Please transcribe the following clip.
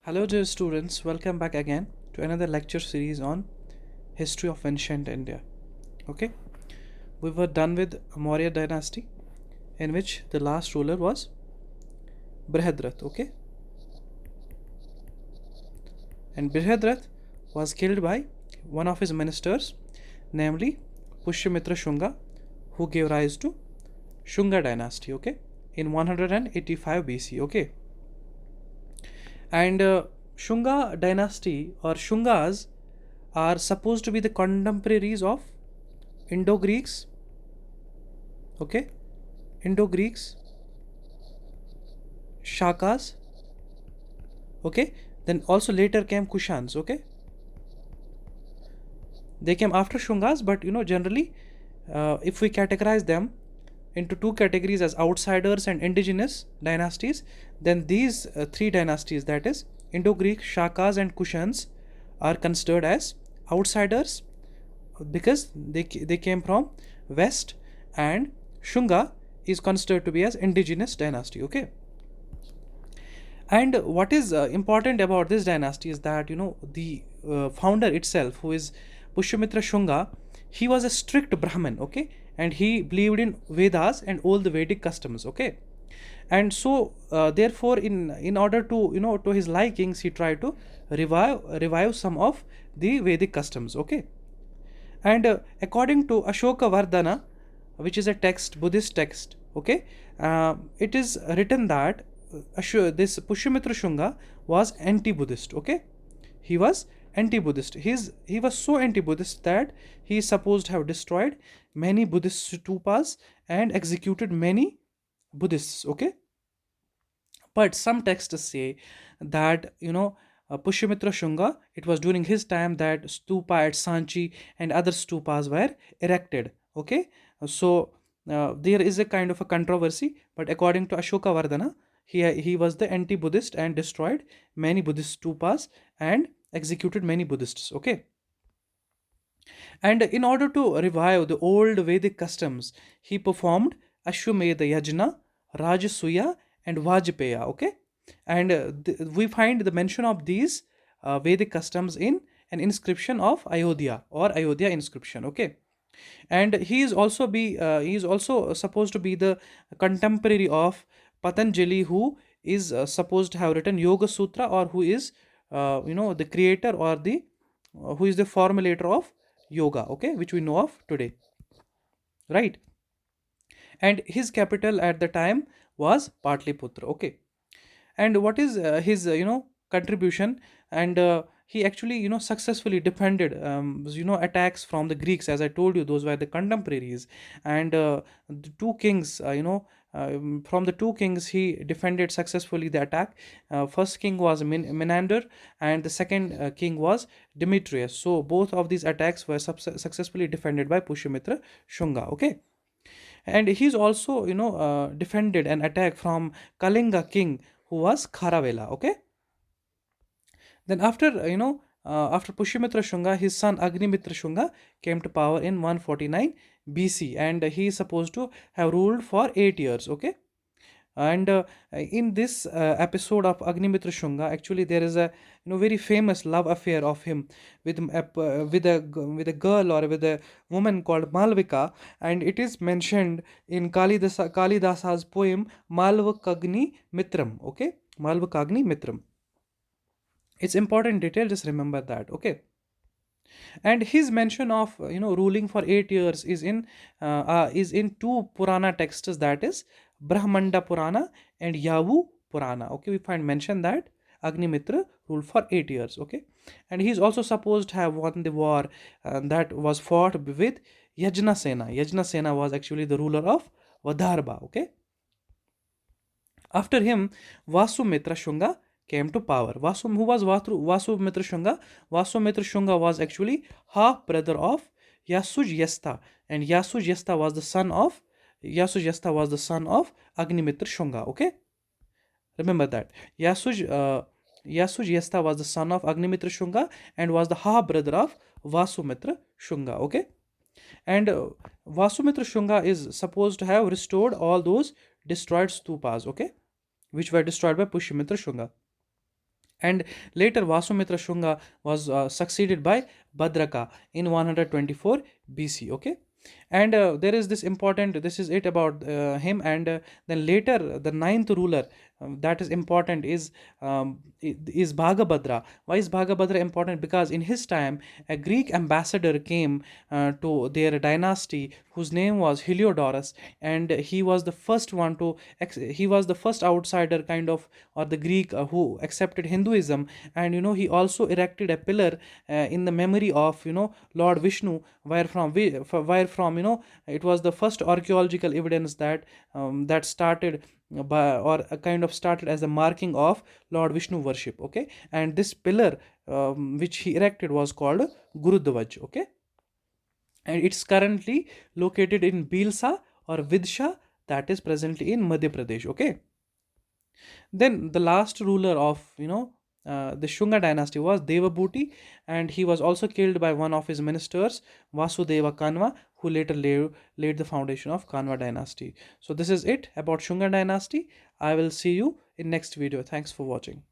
Hello, dear students. Welcome back again to another lecture series on history of ancient India. Okay, we were done with Maurya dynasty, in which the last ruler was Brihadrath. Okay, and Brihadrath was killed by one of his ministers, namely Pushyamitra Shunga, who gave rise to Shunga dynasty. Okay, in 185 BC. Okay, and Shunga dynasty or Shungas are supposed to be the contemporaries of Indo-Greeks. Okay, Indo-Greeks, Shakas. Okay, then also later came Kushans. Okay, they came after Shungas, but generally, if we categorize them into two categories as outsiders and indigenous dynasties, then these three dynasties, that is Indo-Greek, Shakas, and Kushans, are considered as outsiders because they came from west, and Shunga is considered to be as indigenous dynasty. Okay, and what is important about this dynasty is that the founder itself, who is Pushyamitra Shunga, he was a strict Brahmin. Okay, and he believed in Vedas and all the Vedic customs. Okay, and so therefore, in order to to his likings, he tried to revive some of the Vedic customs. Okay, and according to Ashoka Vardhana, which is a text, Buddhist text. Okay, it is written that this Pushyamitra Shunga was anti-Buddhist. Okay, he was anti-Buddhist. He was so anti-Buddhist that he is supposed to have destroyed many Buddhist stupas and executed many Buddhists. Okay, but some texts say that Pushyamitra Shunga, it was during his time that stupa at Sanchi and other stupas were erected. Okay, so there is a kind of a controversy, but according to Ashoka Vardhana, he was the anti-Buddhist and destroyed many Buddhist stupas and executed many Buddhists. Okay, and in order to revive the old Vedic customs, he performed Ashwamedha Yajna, Rajasuya, and Vajpaya. Okay, and we find the mention of these Vedic customs in an inscription of Ayodhya or Ayodhya inscription. Okay, and he is also supposed to be the contemporary of Patanjali, who is supposed to have written Yoga Sutra, or who is the creator, or the who is the formulator of yoga. Okay, which we know of today, right? And his capital at the time was Patliputra. Okay, and what is his contribution? And he actually successfully defended attacks from the Greeks. As I told you, those were the contemporaries, and the two kings, from the two kings, he defended successfully the attack. First king was Menander, and the second king was Demetrius. So both of these attacks were successfully defended by Pushyamitra Shunga. Okay, and he's also defended an attack from Kalinga king, who was Kharavela. Okay, then after Pushyamitra Shunga, his son Agnimitra Shunga came to power in 149 BC, and he is supposed to have ruled for 8 years. Okay, and in this episode of Agnimitra Shunga, actually there is a very famous love affair of him with with a girl, or with a woman called Malvika, and it is mentioned in Kalidasa's poem Malvakagni Mitram. Okay, Malvakagni Mitram. It's important detail. Just remember that. Okay, and his mention of ruling for 8 years is in two Purana texts, that is Brahmanda Purana and Yavu Purana. Okay, we find mention that Agnimitra ruled for 8 years. Okay, and he is also supposed to have won the war that was fought with Yajna Sena. Yajna Sena was actually the ruler of Vadharba. Okay, after him, Vasumitra Shunga came to power. Who was Vasumitra Shunga? Vasumitra Shunga was actually half brother of Yasuj Yasta, and Yasuj Yasta was the son of Agnimitra Shunga. Okay, remember that Yasuj Yasta was the son of Agnimitra Shunga and was the half brother of Vasumitra Shunga. Okay, and Vasumitra Shunga is supposed to have restored all those destroyed stupas. Okay, which were destroyed by Pushyamitra Shunga. And later Vasumitra Shunga was succeeded by Bhadraka in 124 BC. Okay, and there is this important, this is it about him. And then later the ninth ruler, that is important, is Bhagabhadra. Why is Bhagabhadra important? Because in his time a Greek ambassador came to their dynasty whose name was Heliodorus, and he was the first one to he was the first outsider kind of, or the Greek who accepted Hinduism. And he also erected a pillar in the memory of Lord Vishnu, where from it was the first archaeological evidence that that started by, or a kind of started as a marking of Lord Vishnu worship. Okay, and this pillar which he erected was called Guru Dwaj. Okay, and it's currently located in Bilsa or Vidsha, that is presently in Madhya Pradesh. Okay, then the last ruler of the Shunga dynasty was Devabhuti, and he was also killed by one of his ministers, Vasudeva Kanva, who later laid the foundation of Kanva dynasty. So this is it about Shunga dynasty. I will see you in next video. Thanks for watching.